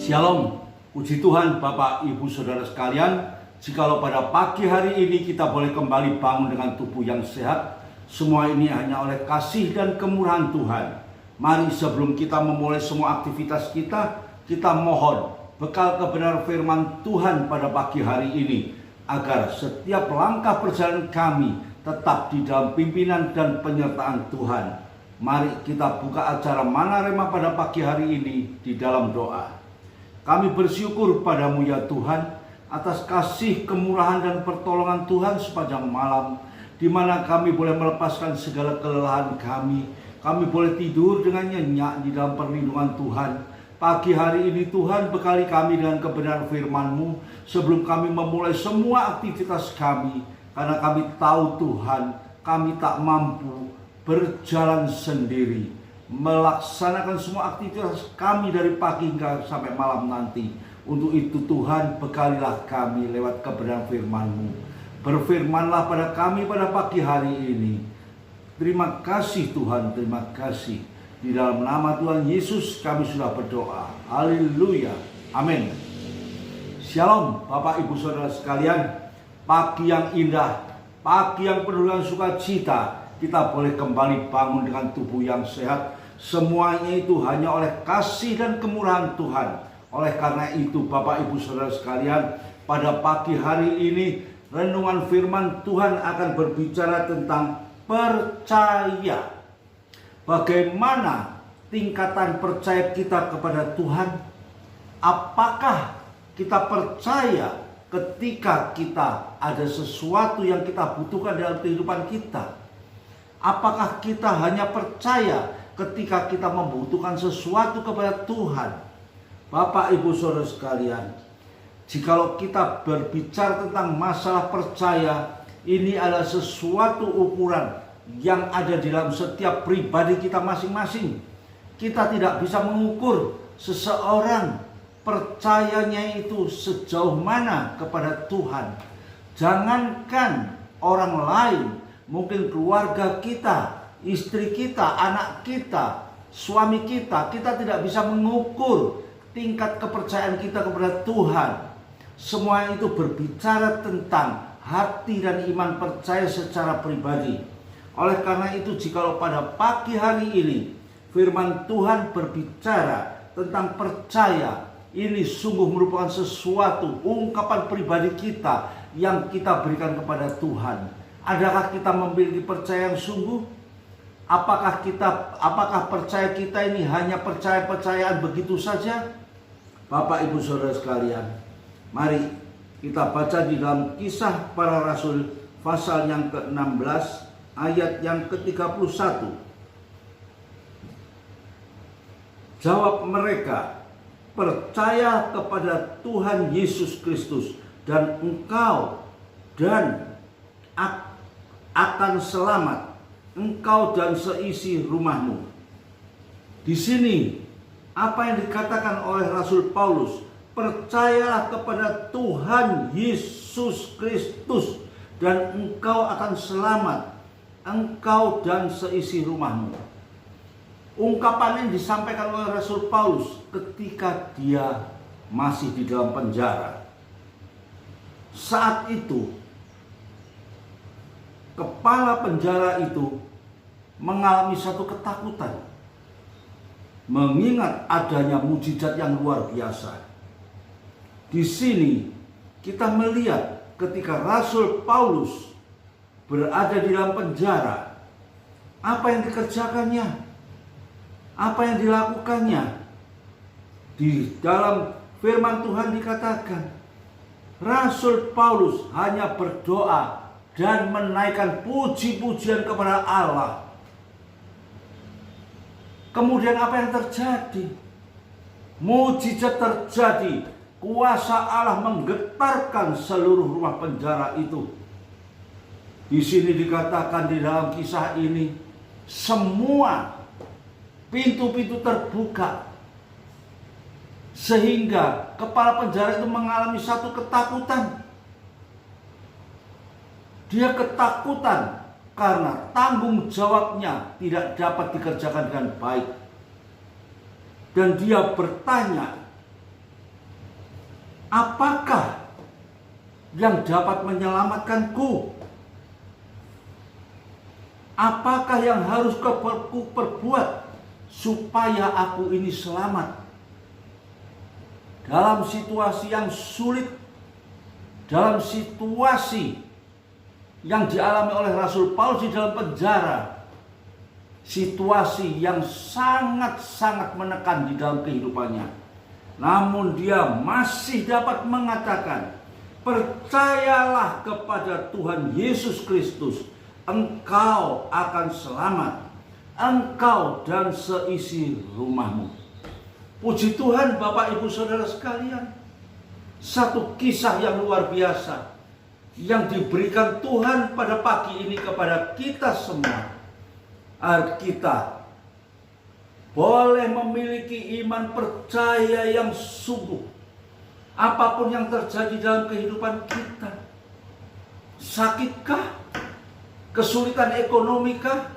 Shalom, puji Tuhan Bapak Ibu Saudara sekalian. Jikalau pada pagi hari ini kita boleh kembali bangun dengan tubuh yang sehat, semua ini hanya oleh kasih dan kemurahan Tuhan. Mari sebelum kita memulai semua aktivitas kita mohon bekal kebenaran firman Tuhan pada pagi hari ini, agar setiap langkah perjalanan kami tetap di dalam pimpinan dan penyertaan Tuhan. Mari kita buka acara Mana Rema pada pagi hari ini di dalam doa. Kami bersyukur padamu ya Tuhan atas kasih, kemurahan dan pertolongan Tuhan sepanjang malam, di mana kami boleh melepaskan segala kelelahan kami. Kami boleh tidur dengan nyenyak di dalam perlindungan Tuhan. Pagi hari ini Tuhan bekali kami dengan kebenaran firman-Mu sebelum kami memulai semua aktivitas kami. Karena kami tahu Tuhan, kami tak mampu berjalan sendiri, melaksanakan semua aktivitas kami dari pagi hingga sampai malam nanti. Untuk itu Tuhan, bekalilah kami lewat kebenaran firman-Mu. Berfirmanlah pada kami pada pagi hari ini. Terima kasih Tuhan, terima kasih. Di dalam nama Tuhan Yesus kami sudah berdoa. Haleluya, amin. Shalom Bapak Ibu Saudara sekalian. Pagi yang indah, pagi yang penuh dengan sukacita. Kita boleh kembali bangun dengan tubuh yang sehat. Semuanya itu hanya oleh kasih dan kemurahan Tuhan. Oleh karena itu Bapak Ibu Saudara sekalian, pada pagi hari ini renungan firman Tuhan akan berbicara tentang percaya. Bagaimana tingkatan percaya kita kepada Tuhan? Apakah kita percaya ketika kita ada sesuatu yang kita butuhkan dalam kehidupan kita? Apakah kita hanya percaya ketika kita membutuhkan sesuatu kepada Tuhan? Bapak Ibu Saudara sekalian, jikalau kita berbicara tentang masalah percaya, ini adalah sesuatu ukuran yang ada di dalam setiap pribadi kita masing-masing. Kita tidak bisa mengukur seseorang percayanya itu sejauh mana kepada Tuhan. Jangankan orang lain, mungkin keluarga kita, istri kita, anak kita, suami kita tidak bisa mengukur tingkat kepercayaan kita kepada Tuhan. Semua itu berbicara tentang hati dan iman percaya secara pribadi. Oleh karena itu, jikalau pada pagi hari ini firman Tuhan berbicara tentang percaya, ini sungguh merupakan sesuatu ungkapan pribadi kita yang kita berikan kepada Tuhan. Adakah kita memiliki percaya yang sungguh? Apakah percaya kita ini hanya percayaan begitu saja? Bapak Ibu Saudara sekalian, mari kita baca di dalam Kisah Para Rasul pasal yang ke-16 ayat yang ke-31. Jawab mereka, percaya kepada Tuhan Yesus Kristus dan engkau akan selamat, engkau dan seisi rumahmu. Di sini apa yang dikatakan oleh Rasul Paulus, percayalah kepada Tuhan Yesus Kristus dan engkau akan selamat, engkau dan seisi rumahmu. Ungkapan ini disampaikan oleh Rasul Paulus ketika dia masih di dalam penjara. Saat itu kepala penjara itu mengalami satu ketakutan, mengingat adanya mujizat yang luar biasa. Di sini kita melihat ketika Rasul Paulus berada di dalam penjara, apa yang dikerjakannya, apa yang dilakukannya. Di dalam firman Tuhan dikatakan, Rasul Paulus hanya berdoa dan menaikkan puji-pujian kepada Allah. Kemudian apa yang terjadi? Mujizat terjadi. Kuasa Allah menggetarkan seluruh rumah penjara itu. Di sini dikatakan di dalam kisah ini, semua pintu-pintu terbuka. Sehingga kepala penjara itu mengalami satu ketakutan. Dia ketakutan karena tanggung jawabnya tidak dapat dikerjakan dengan baik. Dan dia bertanya, Apakah yang dapat menyelamatkanku? Apakah yang harus ku perbuat supaya aku ini selamat? Dalam situasi yang sulit, dalam situasi yang dialami oleh Rasul Paulus di dalam penjara, situasi yang sangat-sangat menekan di dalam kehidupannya, namun dia masih dapat mengatakan, percayalah kepada Tuhan Yesus Kristus, engkau akan selamat, engkau dan seisi rumahmu. Puji Tuhan Bapak Ibu Saudara sekalian, satu kisah yang luar biasa yang diberikan Tuhan pada pagi ini kepada kita semua, agar kita boleh memiliki iman percaya yang sungguh. Apapun yang terjadi dalam kehidupan kita, sakitkah, kesulitan ekonomikah,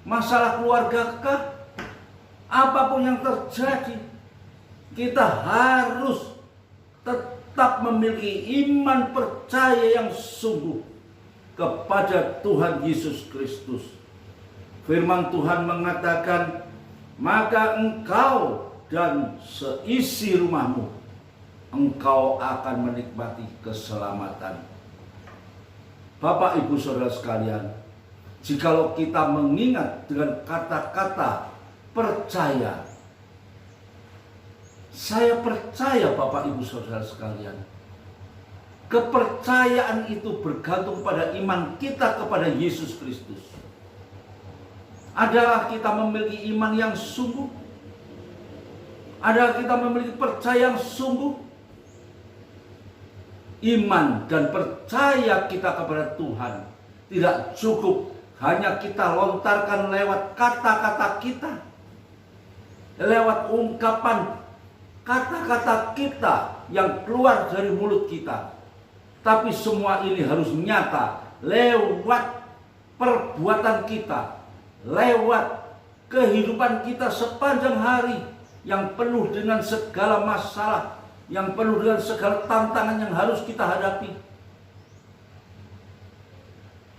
masalah keluargakah, apapun yang terjadi, kita harus tetap memiliki iman percaya yang sungguh kepada Tuhan Yesus Kristus. Firman Tuhan mengatakan, maka engkau dan seisi rumahmu, engkau akan menikmati keselamatan. Bapak Ibu Saudara sekalian, jikalau kita mengingat dengan kata-kata percaya, saya percaya Bapak Ibu Saudara sekalian, kepercayaan itu bergantung pada iman kita kepada Yesus Kristus. Adalah kita memiliki iman yang sungguh? Adalah kita memiliki percaya yang sungguh? Iman dan percaya kita kepada Tuhan tidak cukup hanya kita lontarkan lewat kata-kata kita, lewat ungkapan kata-kata kita yang keluar dari mulut kita. Tapi semua ini harus nyata lewat perbuatan kita, lewat kehidupan kita sepanjang hari yang penuh dengan segala masalah, yang penuh dengan segala tantangan yang harus kita hadapi.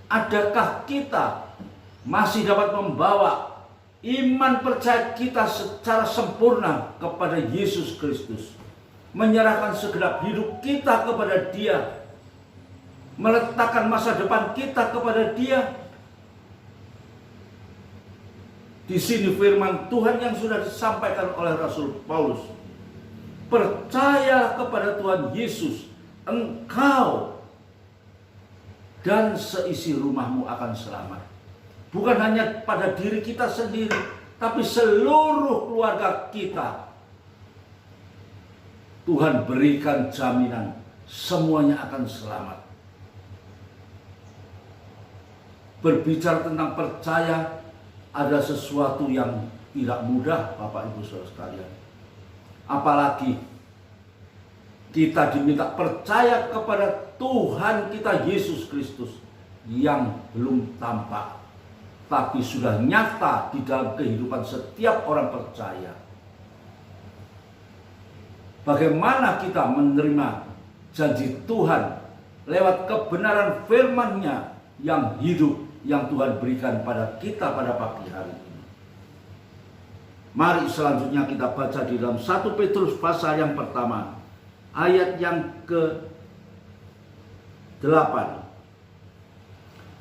Adakah kita masih dapat membawa iman percaya kita secara sempurna kepada Yesus Kristus, menyerahkan segenap hidup kita kepada Dia, meletakkan masa depan kita kepada Dia? Di sini firman Tuhan yang sudah disampaikan oleh Rasul Paulus, percaya kepada Tuhan Yesus, engkau dan seisi rumahmu akan selamat. Bukan hanya pada diri kita sendiri, tapi seluruh keluarga kita. Tuhan berikan jaminan semuanya akan selamat. Berbicara tentang percaya ada sesuatu yang tidak mudah Bapak Ibu Saudara sekalian. Apalagi kita diminta percaya kepada Tuhan kita Yesus Kristus yang belum tampak, tapi sudah nyata di dalam kehidupan setiap orang percaya. Bagaimana kita menerima janji Tuhan lewat kebenaran firman-Nya yang hidup, yang Tuhan berikan pada kita pada pagi hari ini. Mari selanjutnya kita baca di dalam 1 Petrus pasal yang pertama, ayat yang ke-8.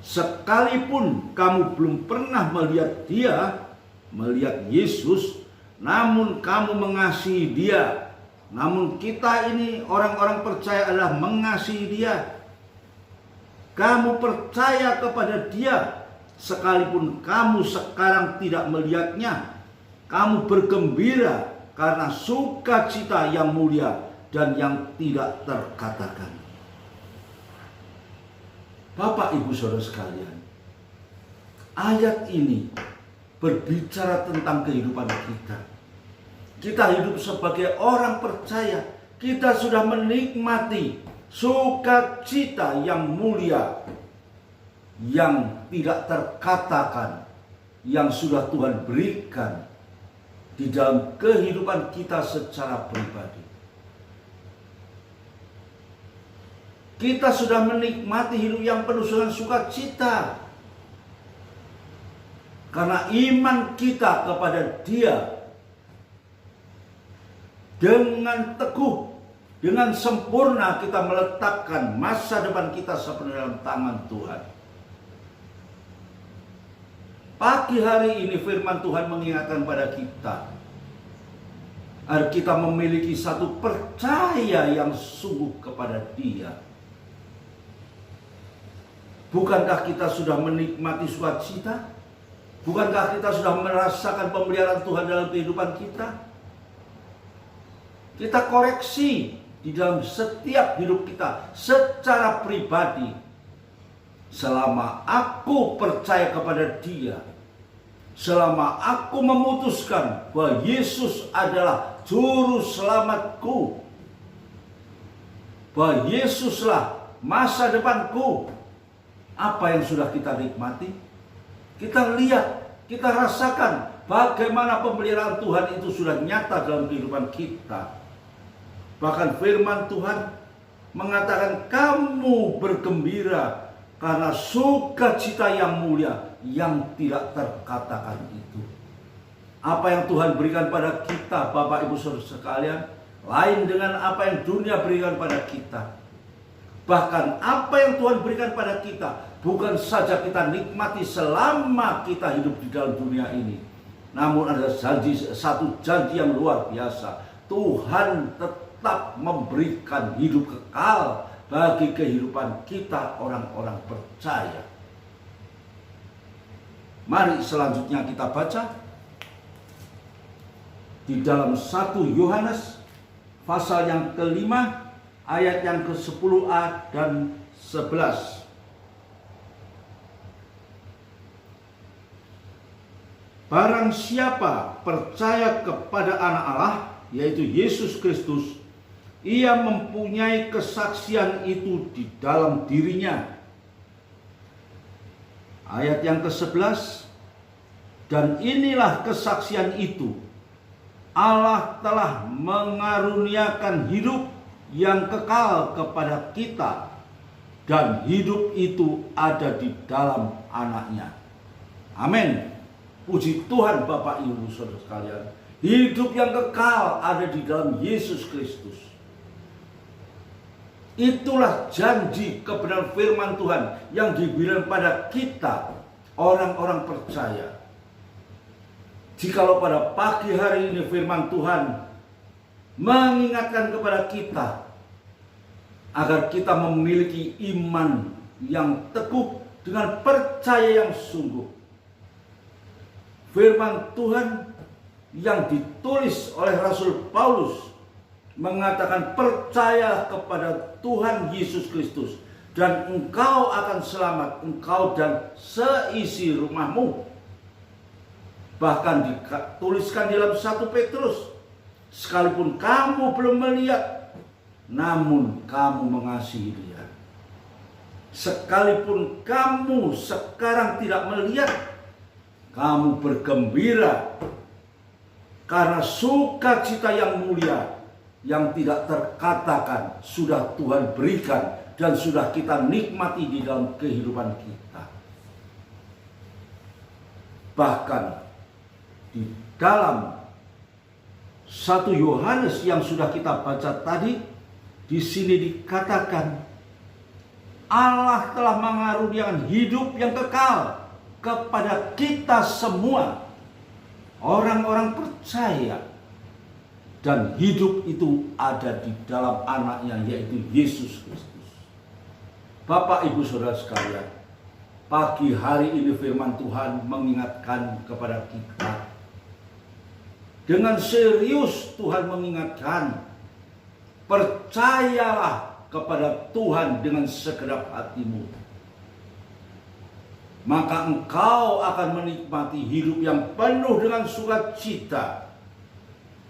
Sekalipun kamu belum pernah melihat Dia, melihat Yesus, namun kamu mengasihi Dia. Namun kita ini orang-orang percaya adalah mengasihi Dia. Kamu percaya kepada Dia, sekalipun kamu sekarang tidak melihatnya. Kamu bergembira karena sukacita yang mulia dan yang tidak terkatakan. Bapak Ibu Saudara sekalian, ayat ini berbicara tentang kehidupan kita. Kita hidup sebagai orang percaya, kita sudah menikmati sukacita yang mulia, yang tidak terkatakan, yang sudah Tuhan berikan di dalam kehidupan kita secara pribadi. Kita sudah menikmati hidup yang penuh dengan sukacita. Karena iman kita kepada Dia dengan teguh, dengan sempurna kita meletakkan masa depan kita sepenuhnya dalam tangan Tuhan. Pagi hari ini firman Tuhan mengingatkan pada kita agar kita memiliki satu percaya yang sungguh kepada Dia. Bukankah kita sudah menikmati sukacita? Bukankah kita sudah merasakan pemeliharaan Tuhan dalam kehidupan kita? Kita koreksi di dalam setiap hidup kita secara pribadi. Selama aku percaya kepada Dia, selama aku memutuskan bahwa Yesus adalah juru selamatku, bahwa Yesuslah masa depanku, apa yang sudah kita nikmati? Kita lihat, kita rasakan bagaimana pemeliharaan Tuhan itu sudah nyata dalam kehidupan kita. Bahkan firman Tuhan mengatakan kamu bergembira karena sukacita yang mulia yang tidak terkatakan itu. Apa yang Tuhan berikan pada kita, Bapak Ibu Saudara sekalian, lain dengan apa yang dunia berikan pada kita. Bahkan apa yang Tuhan berikan pada kita bukan saja kita nikmati selama kita hidup di dalam dunia ini, namun ada satu janji yang luar biasa. Tuhan tetap memberikan hidup kekal bagi kehidupan kita orang-orang percaya. Mari selanjutnya kita baca di dalam 1 Yohanes pasal yang kelima, ayat yang ke-10a dan 11. Barang siapa percaya kepada Anak Allah, yaitu Yesus Kristus, ia mempunyai kesaksian itu di dalam dirinya. Ayat yang ke-11. Dan inilah kesaksian itu, Allah telah mengaruniakan hidup yang kekal kepada kita, dan hidup itu ada di dalam Anaknya. Amin. Puji Tuhan Bapak Ibu Saudara sekalian. Hidup yang kekal ada di dalam Yesus Kristus. Itulah janji kebenaran firman Tuhan yang diberikan pada kita orang-orang percaya. Jikalau pada pagi hari ini firman Tuhan mengingatkan kepada kita agar kita memiliki iman yang teguh dengan percaya yang sungguh. Firman Tuhan yang ditulis oleh Rasul Paulus mengatakan, percaya kepada Tuhan Yesus Kristus dan engkau akan selamat, engkau dan seisi rumahmu. Bahkan dituliskan dalam 1 Petrus, sekalipun kamu belum melihat, namun kamu mengasihi Dia. Sekalipun kamu sekarang tidak melihat, kamu bergembira karena sukacita yang mulia yang tidak terkatakan sudah Tuhan berikan dan sudah kita nikmati di dalam kehidupan kita. Bahkan di dalam 1 Yohanes yang sudah kita baca tadi, di sini dikatakan Allah telah mengaruniakan hidup yang kekal kepada kita semua orang-orang percaya, dan hidup itu ada di dalam Anaknya, yaitu Yesus Kristus. Bapak Ibu Saudara sekalian, pagi hari ini firman Tuhan mengingatkan kepada kita. Dengan serius Tuhan mengingatkan, percayalah kepada Tuhan dengan segenap hatimu, maka engkau akan menikmati hidup yang penuh dengan sukacita.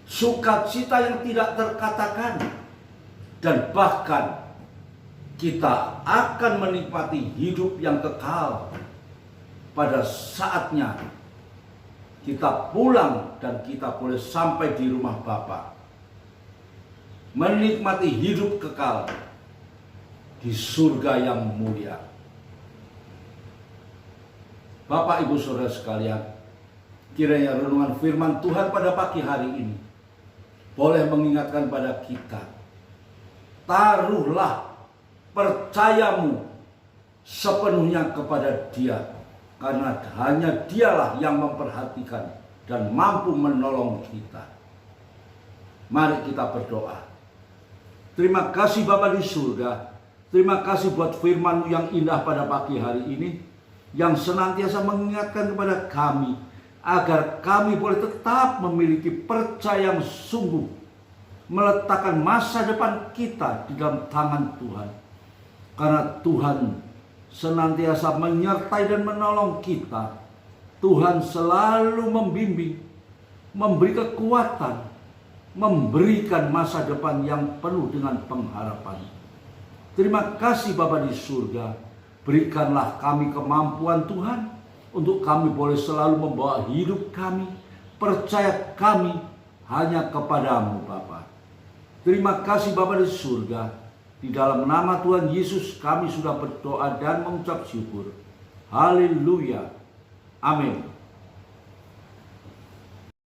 Sukacita yang tidak terkatakan. Dan bahkan kita akan menikmati hidup yang kekal pada saatnya kita pulang dan kita boleh sampai di rumah Bapa. Menikmati hidup kekal di surga yang mulia. Bapak, Ibu, Saudara sekalian, kiranya renungan firman Tuhan pada pagi hari ini boleh mengingatkan pada kita, taruhlah percayamu sepenuhnya kepada Dia, karena hanya Dialah yang memperhatikan dan mampu menolong kita. Mari kita berdoa. Terima kasih Bapa di surga, terima kasih buat firman-Mu yang indah pada pagi hari ini, yang senantiasa mengingatkan kepada kami agar kami boleh tetap memiliki percaya yang sungguh, meletakkan masa depan kita di dalam tangan Tuhan. Karena Tuhan senantiasa menyertai dan menolong kita. Tuhan selalu membimbing, memberi kekuatan, memberikan masa depan yang penuh dengan pengharapan. Terima kasih Bapa di surga. Berikanlah kami kemampuan Tuhan untuk kami boleh selalu membawa hidup kami, percaya kami hanya kepadamu Bapa. Terima kasih Bapa di surga. Di dalam nama Tuhan Yesus kami sudah berdoa dan mengucap syukur. Haleluya. Amin.